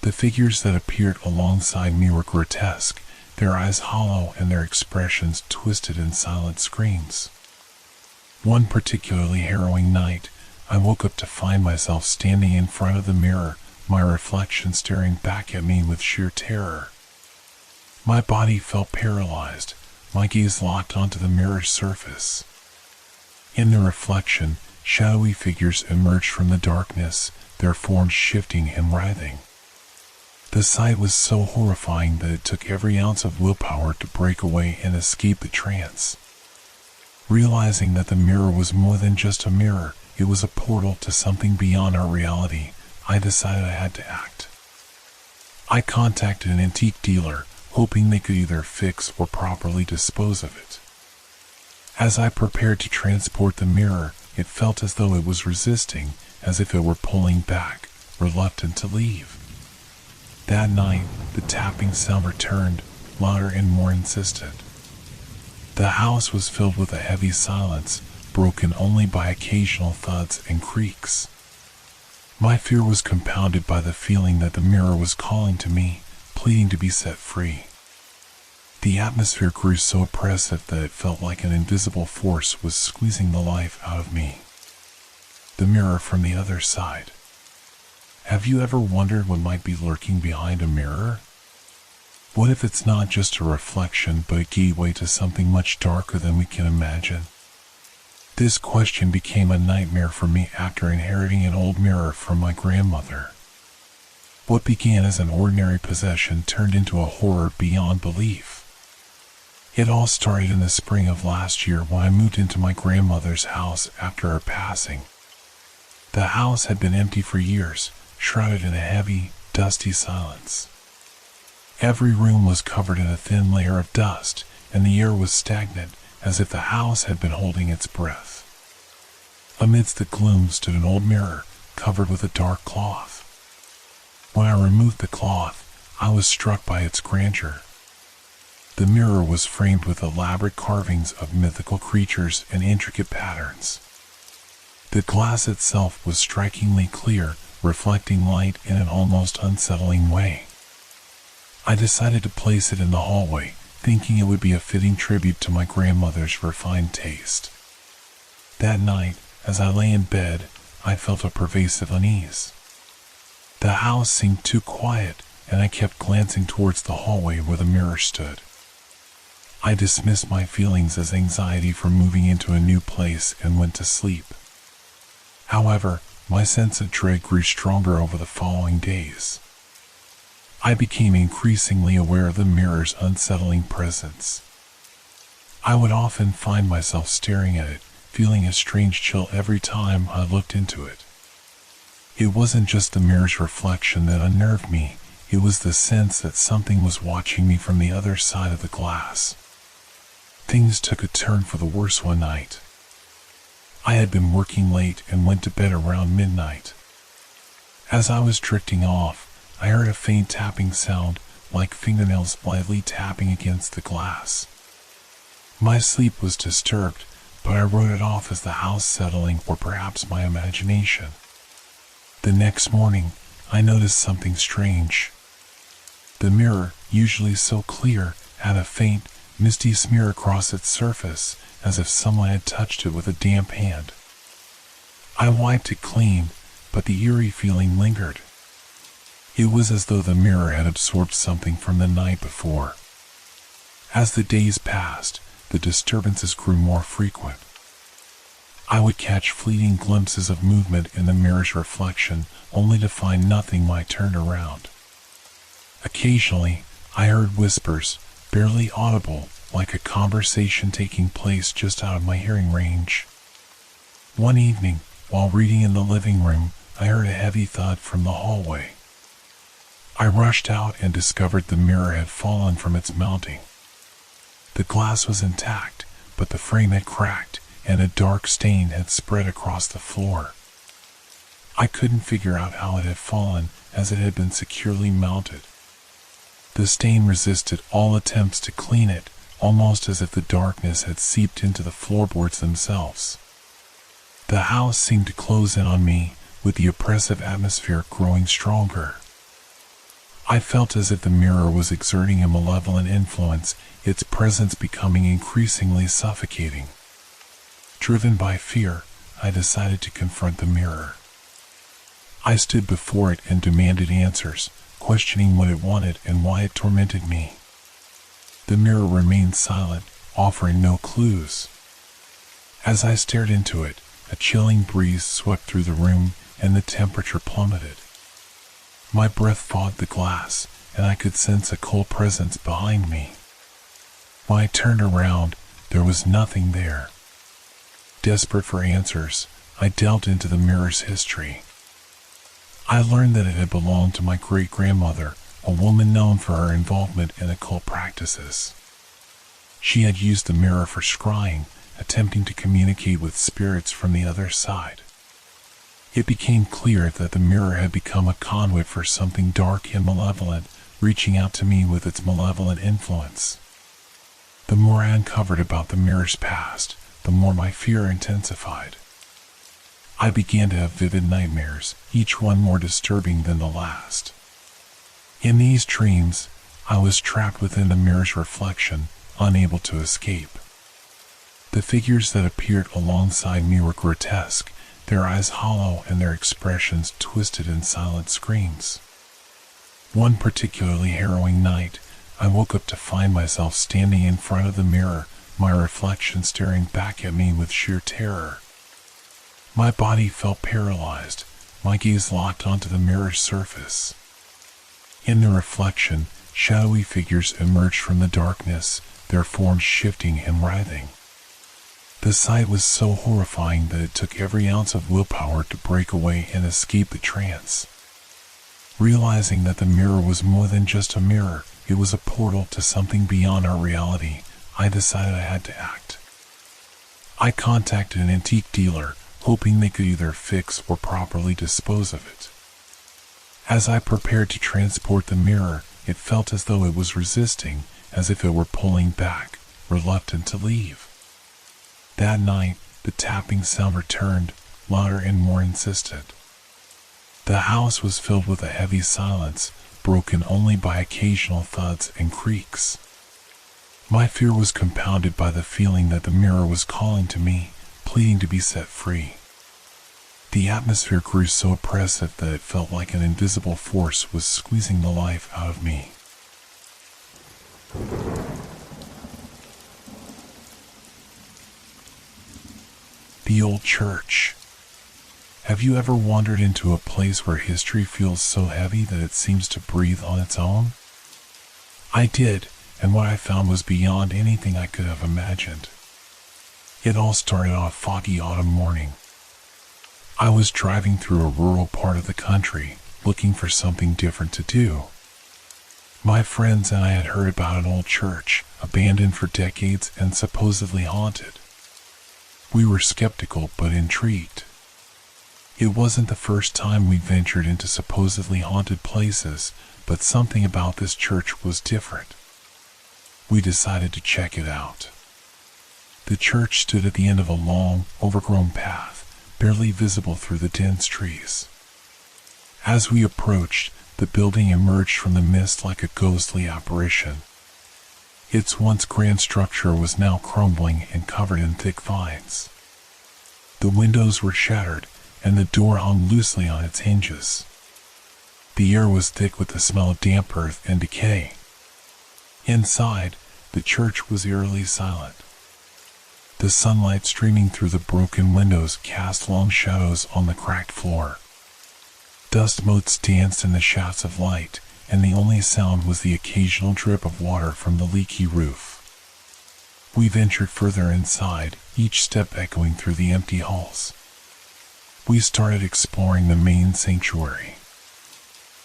The figures that appeared alongside me were grotesque, their eyes hollow and their expressions twisted in silent screams. One particularly harrowing night, I woke up to find myself standing in front of the mirror, my reflection staring back at me with sheer terror. My body felt paralyzed, my gaze locked onto the mirror's surface. In the reflection, shadowy figures emerged from the darkness, their forms shifting and writhing. The sight was so horrifying that it took every ounce of willpower to break away and escape the trance. Realizing that the mirror was more than just a mirror, it was a portal to something beyond our reality, I decided I had to act. I contacted an antique dealer, hoping they could either fix or properly dispose of it. As I prepared to transport the mirror, it felt as though it was resisting, as if it were pulling back, reluctant to leave. That night, the tapping sound returned, louder and more insistent. The house was filled with a heavy silence, broken only by occasional thuds and creaks. My fear was compounded by the feeling that the mirror was calling to me, pleading to be set free. The atmosphere grew so oppressive that it felt like an invisible force was squeezing the life out of me. The mirror from the other side. Have you ever wondered what might be lurking behind a mirror? What if it's not just a reflection but a gateway to something much darker than we can imagine? This question became a nightmare for me after inheriting an old mirror from my grandmother. What began as an ordinary possession turned into a horror beyond belief. It all started in the spring of last year when I moved into my grandmother's house after her passing. The house had been empty for years, shrouded in a heavy, dusty silence. Every room was covered in a thin layer of dust, and the air was stagnant, as if the house had been holding its breath. Amidst the gloom stood an old mirror, covered with a dark cloth. When I removed the cloth, I was struck by its grandeur. The mirror was framed with elaborate carvings of mythical creatures and intricate patterns. The glass itself was strikingly clear, reflecting light in an almost unsettling way. I decided to place it in the hallway, thinking it would be a fitting tribute to my grandmother's refined taste. That night, as I lay in bed, I felt a pervasive unease. The house seemed too quiet, and I kept glancing towards the hallway where the mirror stood. I dismissed my feelings as anxiety from moving into a new place and went to sleep. However, my sense of dread grew stronger over the following days. I became increasingly aware of the mirror's unsettling presence. I would often find myself staring at it, feeling a strange chill every time I looked into it. It wasn't just the mirror's reflection that unnerved me, it was the sense that something was watching me from the other side of the glass. Things took a turn for the worse one night. I had been working late and went to bed around midnight. As I was drifting off, I heard a faint tapping sound, like fingernails lightly tapping against the glass. My sleep was disturbed, but I wrote it off as the house settling or perhaps my imagination. The next morning, I noticed something strange. The mirror, usually so clear, had a faint, misty smear across its surface, as if someone had touched it with a damp hand. I wiped it clean, but the eerie feeling lingered. It was as though the mirror had absorbed something from the night before. As the days passed, the disturbances grew more frequent. I would catch fleeting glimpses of movement in the mirror's reflection, only to find nothing when I turned around. Occasionally, I heard whispers, barely audible, like a conversation taking place just out of my hearing range. One evening, while reading in the living room, I heard a heavy thud from the hallway. I rushed out and discovered the mirror had fallen from its mounting. The glass was intact, but the frame had cracked, and a dark stain had spread across the floor. I couldn't figure out how it had fallen, as it had been securely mounted. The stain resisted all attempts to clean it, almost as if the darkness had seeped into the floorboards themselves. The house seemed to close in on me, with the oppressive atmosphere growing stronger. I felt as if the mirror was exerting a malevolent influence, its presence becoming increasingly suffocating. Driven by fear, I decided to confront the mirror. I stood before it and demanded answers, questioning what it wanted and why it tormented me. The mirror remained silent, offering no clues. As I stared into it, a chilling breeze swept through the room and the temperature plummeted. My breath fogged the glass, and I could sense a cold presence behind me. When I turned around, there was nothing there. Desperate for answers, I delved into the mirror's history. I learned that it had belonged to my great-grandmother, a woman known for her involvement in occult practices. She had used the mirror for scrying, attempting to communicate with spirits from the other side. It became clear that the mirror had become a conduit for something dark and malevolent, reaching out to me with its malevolent influence. The more I uncovered about the mirror's past, the more my fear intensified. I began to have vivid nightmares, each one more disturbing than the last. In these dreams, I was trapped within the mirror's reflection, unable to escape. The figures that appeared alongside me were grotesque, their eyes hollow and their expressions twisted in silent screams. One particularly harrowing night, I woke up to find myself standing in front of the mirror, my reflection staring back at me with sheer terror. My body felt paralyzed, my gaze locked onto the mirror's surface. In the reflection, shadowy figures emerged from the darkness, their forms shifting and writhing. The sight was so horrifying that it took every ounce of willpower to break away and escape the trance. Realizing that the mirror was more than just a mirror, it was a portal to something beyond our reality, I decided I had to act. I contacted an antique dealer, hoping they could either fix or properly dispose of it. As I prepared to transport the mirror, it felt as though it was resisting, as if it were pulling back, reluctant to leave. That night, the tapping sound returned, louder and more insistent. The house was filled with a heavy silence, broken only by occasional thuds and creaks. My fear was compounded by the feeling that the mirror was calling to me, pleading to be set free. The atmosphere grew so oppressive that it felt like an invisible force was squeezing the life out of me. The old church. Have you ever wandered into a place where history feels so heavy that it seems to breathe on its own? I did, and what I found was beyond anything I could have imagined. It all started on a foggy autumn morning. I was driving through a rural part of the country, looking for something different to do. My friends and I had heard about an old church, abandoned for decades and supposedly haunted. We were skeptical but intrigued. It wasn't the first time we ventured into supposedly haunted places, but something about this church was different. We decided to check it out. The church stood at the end of a long, overgrown path, barely visible through the dense trees. As we approached, the building emerged from the mist like a ghostly apparition. Its once grand structure was now crumbling and covered in thick vines. The windows were shattered, and the door hung loosely on its hinges. The air was thick with the smell of damp earth and decay. Inside, the church was eerily silent. The sunlight streaming through the broken windows cast long shadows on the cracked floor. Dust motes danced in the shafts of light, and the only sound was the occasional drip of water from the leaky roof. We ventured further inside, each step echoing through the empty halls. We started exploring the main sanctuary.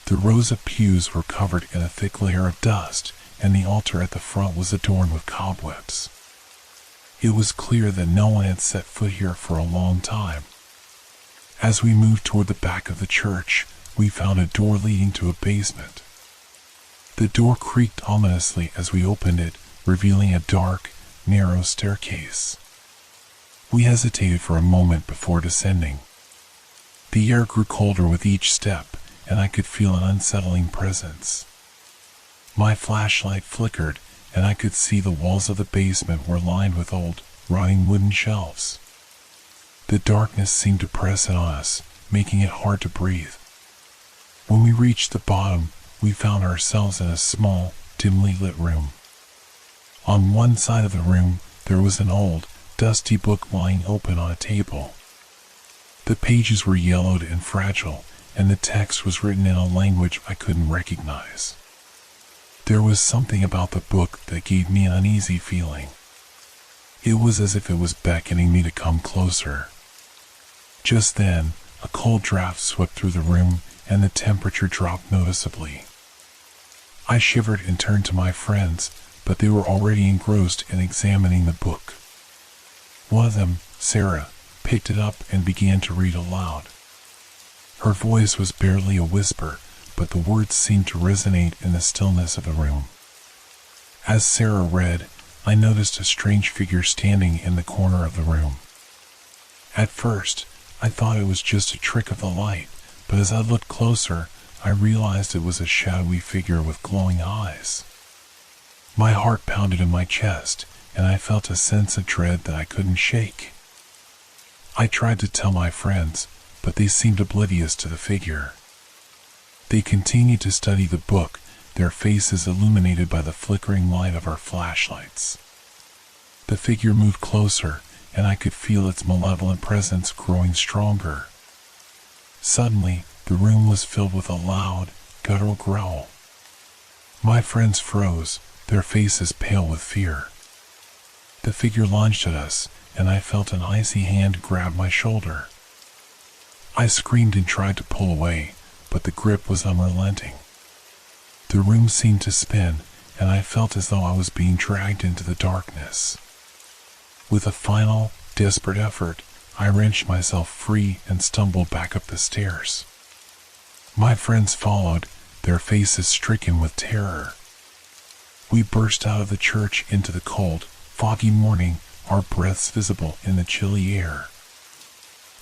The rows of pews were covered in a thick layer of dust, and the altar at the front was adorned with cobwebs. It was clear that no one had set foot here for a long time. As we moved toward the back of the church, we found a door leading to a basement. The door creaked ominously as we opened it, revealing a dark, narrow staircase. We hesitated for a moment before descending. The air grew colder with each step, and I could feel an unsettling presence. My flashlight flickered, and I could see the walls of the basement were lined with old, rotting wooden shelves. The darkness seemed to press in on us, making it hard to breathe. When we reached the bottom, we found ourselves in a small, dimly lit room. On one side of the room, there was an old, dusty book lying open on a table. The pages were yellowed and fragile, and the text was written in a language I couldn't recognize. There was something about the book that gave me an uneasy feeling. It was as if it was beckoning me to come closer. Just then, a cold draft swept through the room, and the temperature dropped noticeably. I shivered and turned to my friends, but they were already engrossed in examining the book. One of them, Sarah, picked it up and began to read aloud. Her voice was barely a whisper, but the words seemed to resonate in the stillness of the room. As Sarah read, I noticed a strange figure standing in the corner of the room. At first, I thought it was just a trick of the light, but as I looked closer, I realized it was a shadowy figure with glowing eyes. My heart pounded in my chest, and I felt a sense of dread that I couldn't shake. I tried to tell my friends, but they seemed oblivious to the figure. They continued to study the book, their faces illuminated by the flickering light of our flashlights. The figure moved closer, and I could feel its malevolent presence growing stronger. Suddenly, the room was filled with a loud, guttural growl. My friends froze, their faces pale with fear. The figure lunged at us, and I felt an icy hand grab my shoulder. I screamed and tried to pull away, but the grip was unrelenting. The room seemed to spin, and I felt as though I was being dragged into the darkness. With a final, desperate effort, I wrenched myself free and stumbled back up the stairs. My friends followed, their faces stricken with terror. We burst out of the church into the cold, foggy morning, our breaths visible in the chilly air.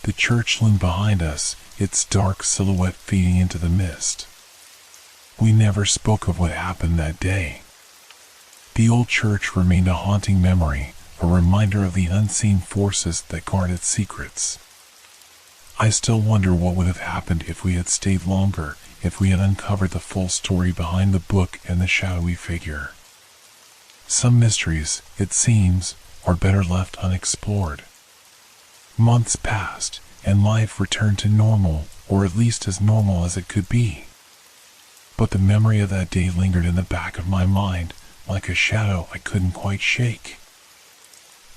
The church loomed behind us, its dark silhouette fading into the mist. We never spoke of what happened that day. The old church remained a haunting memory, a reminder of the unseen forces that guard its secrets. I still wonder what would have happened if we had stayed longer, if we had uncovered the full story behind the book and the shadowy figure. Some mysteries, it seems, are better left unexplored. Months passed, and life returned to normal, or at least as normal as it could be. But the memory of that day lingered in the back of my mind, like a shadow I couldn't quite shake.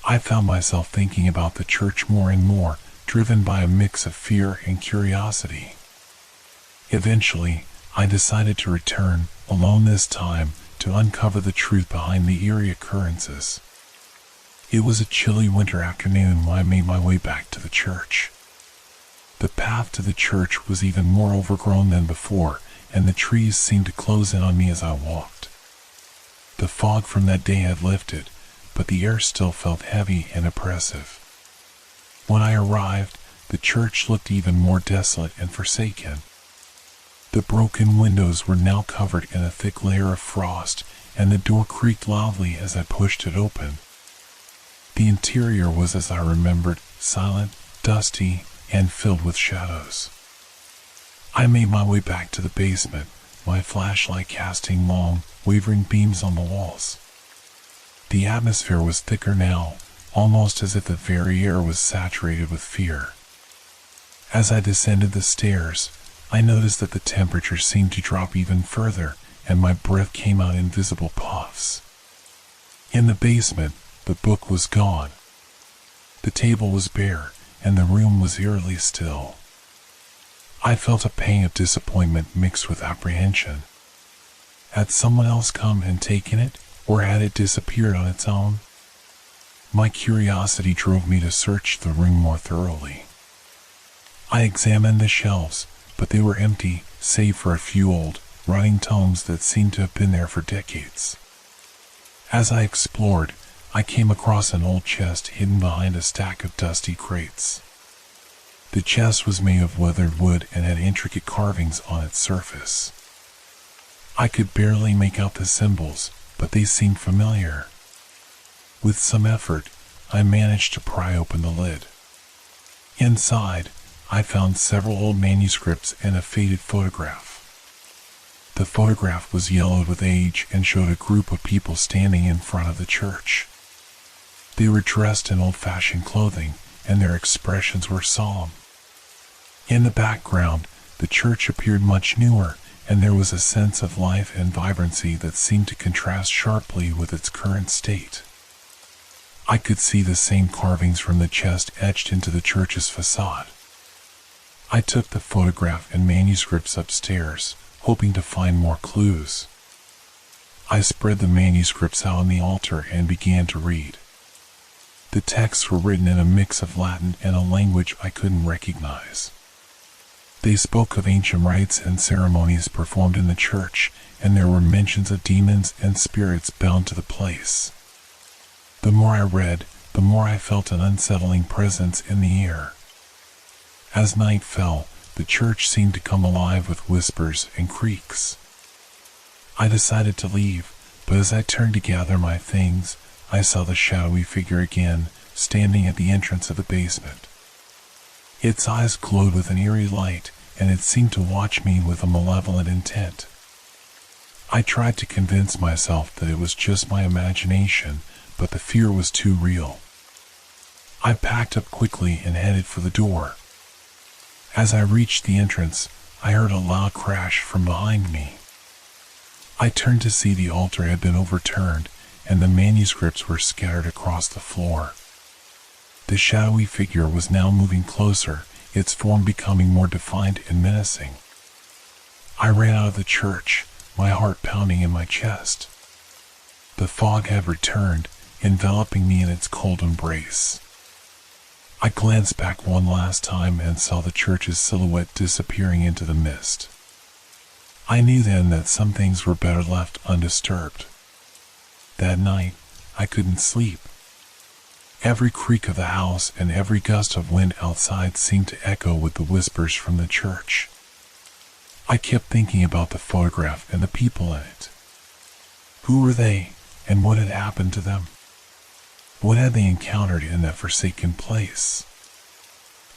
I found myself thinking about the church more and more, driven by a mix of fear and curiosity. Eventually, I decided to return, alone this time, to uncover the truth behind the eerie occurrences. It was a chilly winter afternoon when I made my way back to the church. The path to the church was even more overgrown than before, and the trees seemed to close in on me as I walked. The fog from that day had lifted, but the air still felt heavy and oppressive. When I arrived, the church looked even more desolate and forsaken. The broken windows were now covered in a thick layer of frost, and the door creaked loudly as I pushed it open. The interior was as I remembered, silent, dusty, and filled with shadows. I made my way back to the basement, my flashlight casting long, wavering beams on the walls. The atmosphere was thicker now, almost as if the very air was saturated with fear. As I descended the stairs, I noticed that the temperature seemed to drop even further, and my breath came out in visible puffs. In the basement, the book was gone. The table was bare, and the room was eerily still. I felt a pang of disappointment mixed with apprehension. Had someone else come and taken it, or had it disappeared on its own? My curiosity drove me to search the room more thoroughly. I examined the shelves, but they were empty, save for a few old, rotting tomes that seemed to have been there for decades. As I explored, I came across an old chest hidden behind a stack of dusty crates. The chest was made of weathered wood and had intricate carvings on its surface. I could barely make out the symbols, but they seemed familiar. With some effort, I managed to pry open the lid. Inside, I found several old manuscripts and a faded photograph. The photograph was yellowed with age and showed a group of people standing in front of the church. They were dressed in old-fashioned clothing, and their expressions were solemn. In the background, the church appeared much newer, and there was a sense of life and vibrancy that seemed to contrast sharply with its current state. I could see the same carvings from the chest etched into the church's facade. I took the photograph and manuscripts upstairs, hoping to find more clues. I spread the manuscripts out on the altar and began to read. The texts were written in a mix of Latin and a language I couldn't recognize. They spoke of ancient rites and ceremonies performed in the church, and there were mentions of demons and spirits bound to the place. The more I read, the more I felt an unsettling presence in the air. As night fell, the church seemed to come alive with whispers and creaks. I decided to leave, but as I turned to gather my things, I saw the shadowy figure again, standing at the entrance of the basement. Its eyes glowed with an eerie light, and it seemed to watch me with a malevolent intent. I tried to convince myself that it was just my imagination, but the fear was too real. I packed up quickly and headed for the door. As I reached the entrance, I heard a loud crash from behind me. I turned to see the altar had been overturned, and the manuscripts were scattered across the floor. The shadowy figure was now moving closer, its form becoming more defined and menacing. I ran out of the church, my heart pounding in my chest. The fog had returned, enveloping me in its cold embrace. I glanced back one last time and saw the church's silhouette disappearing into the mist. I knew then that some things were better left undisturbed. That night, I couldn't sleep. Every creak of the house and every gust of wind outside seemed to echo with the whispers from the church. I kept thinking about the photograph and the people in it. Who were they, and what had happened to them? What had they encountered in that forsaken place?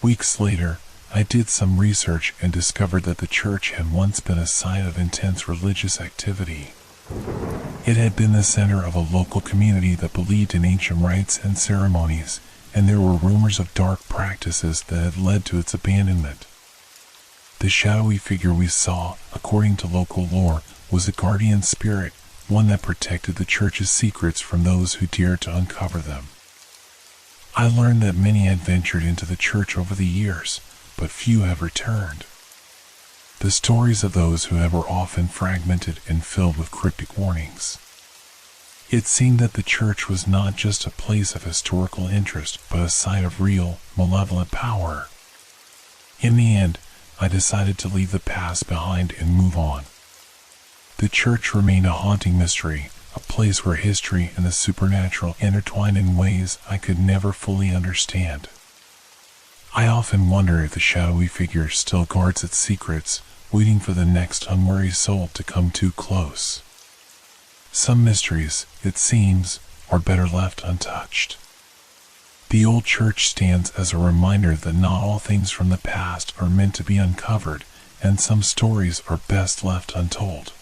Weeks later, I did some research and discovered that the church had once been a site of intense religious activity. It had been the center of a local community that believed in ancient rites and ceremonies, and there were rumors of dark practices that had led to its abandonment. The shadowy figure we saw, according to local lore, was a guardian spirit, one that protected the church's secrets from those who dared to uncover them. I learned that many had ventured into the church over the years, but few have returned. The stories of those who have were often fragmented and filled with cryptic warnings. It seemed that the church was not just a place of historical interest, but a site of real, malevolent power. In the end, I decided to leave the past behind and move on. The church remained a haunting mystery, a place where history and the supernatural intertwined in ways I could never fully understand. I often wonder if the shadowy figure still guards its secrets, waiting for the next unwary soul to come too close. Some mysteries, it seems, are better left untouched. The old church stands as a reminder that not all things from the past are meant to be uncovered, and some stories are best left untold.